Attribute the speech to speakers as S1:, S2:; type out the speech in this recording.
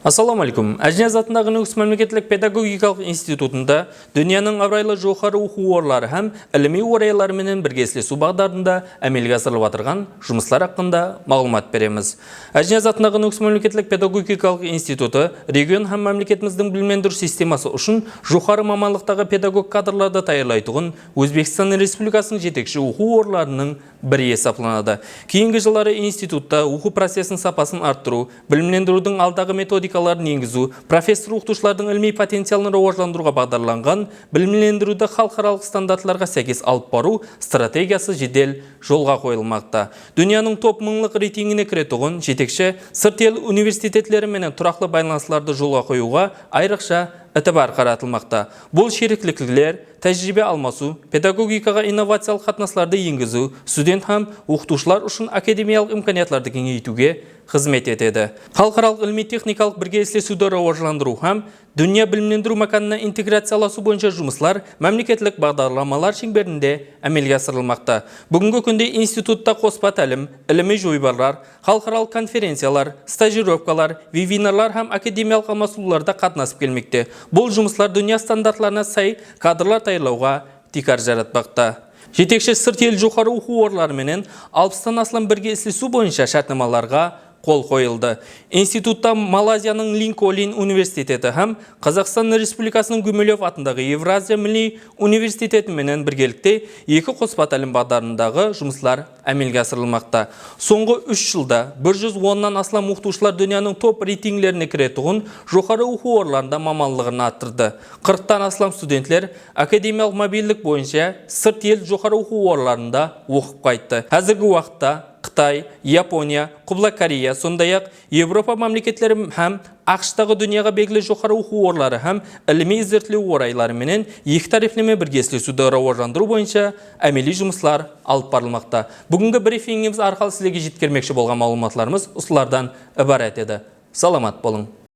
S1: Ассаламу алейкум. Әжнияз атындағы Нүкіс мемлекеттік педагогикалық институтында дүнияның абырайлы жоғары оқу орындары һәм ilmiy орайлары менен біргеслесу бағдарында әмелге асырылып отырған жұмыстар хақында мағлұмат береміз. Әжнияз атындағы Нүкіс мемлекеттік педагогикалық институты регион һәм мемлекетіміздің білмендіру системасы үшін жоғары мамандықтағы педагог кадрларды даярлайтұғын Өзбекстан Республикасының жетекші оқу орындарының бірі есептелінеді. Кейінгі жылдары институтта оқу процесінің сапасын арттыру, білімдендірудің алдағы методикаларын енгізу, профессор-оқытушылардың ilmiy потенциалын рауажландыруға бағдарланған білімдендіруді халықаралық стандарттарға сәйкес алып бару стратегиясы жедел жолға қойылмақта. Дүнияның топ мыңлық рейтингіне кіретұғын жетекші сырт ел университетлері менен тұрақты байланысларды жолға қоюға айрықша әтібар қаратылмақта. Бұл шерікліктілер, тәжірибе алмасу, педагогикаға инновациялық қатынасларды енгізу, студент һәм оқытушылар үшін академиялық имканиятларды кеңейтуге қызмет етеді. Халықаралық ilmiy-техникалық біргеслесуді рауажландыру һәм дүния білімдендіру мәканына интеграцияласу бойынша жұмыслар мемлекеттік бағдарламалар шеңберінде әмелге асырылмақта. Бүгінгі күнде институтта қоспа тәлім, ilmiy жойбарлар, халықаралық конференциялар, стажировкалар, вебинарлар һәм академиялық алмасуларда қатынасып келмекте. Бұл жұмыслар дүния стандартларына сай кадрлар даярлауға тикар жаратпақта. Жетекші сырт ел жоғары оқу орындары менен 60-тан астам біргеслесу бойынша шартнамаларға қол қойылды. Институтта Малайзияның Линкольн университеті һәм Қазақстан Республикасының Гумилев атындағы Евразия Милли университеті менен біргелікте екі қоспа тәлім бағдарындағы жұмыслар әмелге асырылмақта. Соңғы 3 жылда 110-нан астам оқытушылар дүнияның топ рейтингілеріне кіретұғын жоғары оқу орындарында мамандығын арттырды. 40-тан астам студентлер академиялық мобильдік бойынша сырт ел жоғары оқу орындарында оқып қайтты. Қазіргі уақытта Қытай, Япония, Құбылай Корея, сондай-ақ Европа мемлекеттері һәм ақштағы дүнияға белгілі жоғары оқу орындары һәм ilmiy зерттеу орайлары менен екі тарифлеме біргеслесуді рауажландыру бойынша әмели жұмыслар алып барылмақта. Бүгінгі брифингіміз арқылы сіздерге жеткермекші болған мағлұматларымыз осылардан ібарат еді. Саламат болың.